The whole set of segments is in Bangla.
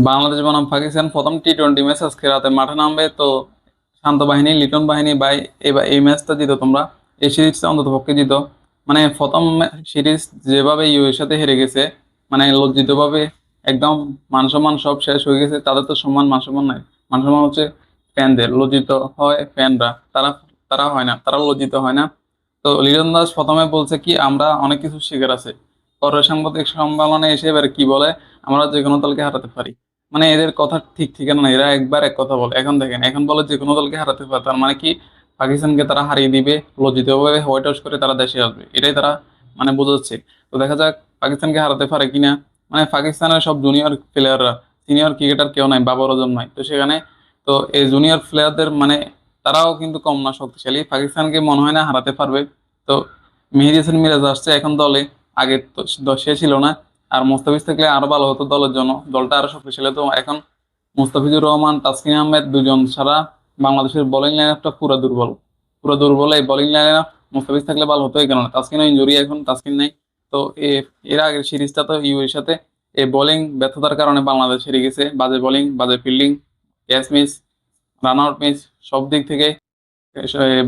বাংলাদেশ বনাম পাকিস্তান প্রথম টি-20 ম্যাচ আজকে রাতে মাঠে নামবে। তো শান্ত বাহিনী, লিটন বাহিনী ভাই, এবার এই ম্যাচটা জিতো তোমরা, এই সিরিজটা অন্তত পক্ষে জিতো। মানে প্রথম সিরিজ যেভাবে ইউএর সাথে হেরে গেছে, মানে লজ্জিত ভাবে একদম মান সম্মান সব শেষ হয়ে গেছে। তাদের তো সম্মান মান সম্মান নাই, মান সম্মান হচ্ছে ফ্যানদের, লজ্জিত হয় ফ্যানরা, তারা তারা হয় না, তারা লজ্জিত হয় না। তো লিটন দাস প্রথমে বলছে কি আমরা অনেক কিছু শিখার আছে, পরে সাংবাদিক সম্মেলনে এসে এবার কি বলে, আমরা যে কোনো দলকে হারাতে পারি। মানে এদের কথা ঠিক ঠিকানা না, এরা একবার এক কথা বলে, এখন দেখেন এখন বলে যে কোনো দলকে হারাতে পারে, তার মানে কি পাকিস্তানকে তারা হারিয়ে দিবে, লজ্জিত ভাবে হোয়াইট হাউস করে তারা দেশে আসবে, এটাই তারা মানে বোঝাচ্ছে। তো দেখা যাক পাকিস্তানকে হারাতে পারে কিনা। মানে পাকিস্তানের সব জুনিয়র প্লেয়াররা, সিনিয়র ক্রিকেটার কেউ নাই, বাবর আজম নাই তো সেখানে। তো এই জুনিয়র প্লেয়ারদের মানে তারাও কিন্তু কম না শক্তিশালী, পাকিস্তানকে মনে হয় না হারাতে পারবে। তো মেহেদী হাসান মিরাজ আসছে এখন দলে, আগে তো সে ছিল না। আর মুস্তাফিজ থাকলে আরো ভালো হতো দলের জন্য, দলটা আরো শক্তিশালী হতো। এখন মুস্তাফিজুর রহমান, তাসকিন আহমেদ দুজন ছাড়া বাংলাদেশের বোলিং লাইন আপটা পুরো দুর্বল, পুরো দুর্বল। এই বোলিং লাইন আপ মুস্তাফিজ থাকলে ভালো হতো, এই কারণে তাসকিনও ইনজুরি, এখন তাসকিন নেই। তো এর আগের সিরিজটা তো ইউ এর সাথে এই বোলিং ব্যর্থতার কারণে বাংলাদেশ হেরে গেছে, বাজে বোলিং, বাজে fielding, catch miss, run out miss, সব দিক থেকে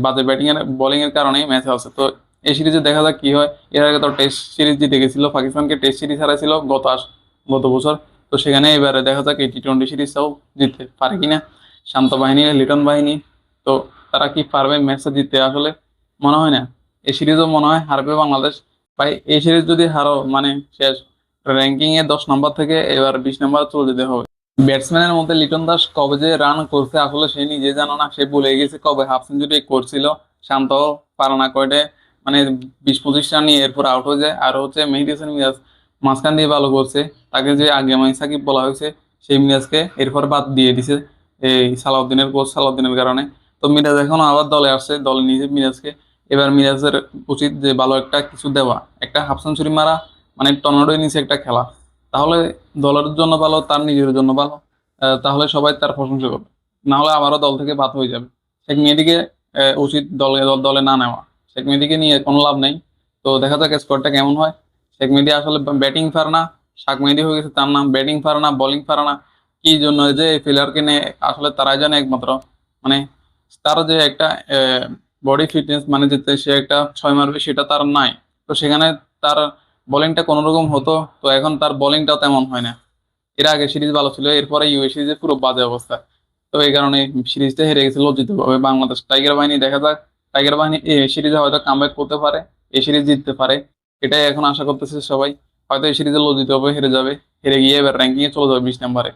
বাজে ব্যাটিং এর বোলিং এর কারণেই ম্যাচ আছে। তো এই সিরিজে দেখা যাক কি হয়। এর আগে তো টেস্ট সিরিজ জিতে গেছিল, পাকিস্তানকে টেস্ট সিরিজ হারাইছিল গত বছর। তো সেখানে এবারে দেখা যাক এই টি-20 সিরিজটাও জিততে পারে কিনা শান্ত বাহিনী, লিটন বাহিনী। তো তারা কি পারবে ম্যাচটা জিততে? আসলে মনে হয় না। এই সিরিজও মনে হয় হারবে বাংলাদেশ। ভাই এই সিরিজ যদি হারো মানে শেষ, র্যাঙ্কিং এ 10 নম্বর থেকে এবার 20 নম্বর চলে যেতে হবে। ব্যাটসম্যানের মধ্যে লিটন দাস কবে যে রান করছে আসলে সে নিজে জানো না, সে ভুলে গেছে কবে হাফ সেঞ্চুরি করছিল। শান্ত পারে না কয়টে, মানে 20-25 রান নিয়ে এরপর আউট হয়ে যায়। আর হচ্ছে মেহেদী হাসান মিরাজ মাঝখান দিয়ে ভালো করছে, তাকে যে আগে মাই সাকিব বলা হয়েছে, সেই মিরাজকে এরপর বাদ দিয়ে দিছে এই সালাউদ্দিনের কোচ সালাউদ্দিনের কারণে। তো মিরাজ এখন আবার দলে আসছে, দলে নিয়েছে মিরাজকে। এবার মিরাজের উচিত যে ভালো একটা কিছু দেওয়া, একটা হাফ সেঞ্চুরি মারা, মানে টর্নেডোর নিচে একটা খেলা, তাহলে দলের জন্য ভালো, তার নিজের জন্য ভালো। তাহলে সবাই তার প্রশংসা করবে, না হলে আবারও দল থেকে বাদ হয়ে যাবে। শেখ মেহেদীকে উচিত দলে না নেওয়া, শেখ মেহেদীকে নিয়ে কোনো লাভ নেই। তো দেখা যাক স্কোরটা কেমন হয়। শেখ মেহেদী আসলে ব্যাটিং পারে না, শাক মেহেদী হয়ে গেছে তার নাম, ব্যাটিং পারে না, বোলিং পারে না। কি জন্য যে এই প্লেয়ারকে নিয়ে আসলে তারাই জানে একমাত্র। মানে তার যে একটা বডি ফিটনেস, মানে যে সে একটা 6 মারবে সেটা তার নাই। তো সেখানে তার বোলিংটা কোনো রকম হতো, তো এখন তার বোলিংটাও তেমন হয় না। এর আগে সিরিজ ভালো ছিল, এরপরে ইউএ সিরিজে পুরো বাজে অবস্থা। তো এই কারণে সিরিজটা হেরে গেছে লজ্জিত ভাবে বাংলাদেশ। টাইগার বাহিনী দেখা যাক, টাইগার বাহিনী এই সিরিজে হয়তো কামব্যাক করতে পারে, এই সিরিজ জিততে পারে, এটাই এখন আশা করতেছে সবাই। হয়তো এই সিরিজে লজ্জিত হবে, হেরে যাবে, হেরে গিয়ে এবার র্যাঙ্কিং এ চলে যাবে 20 নম্বরে।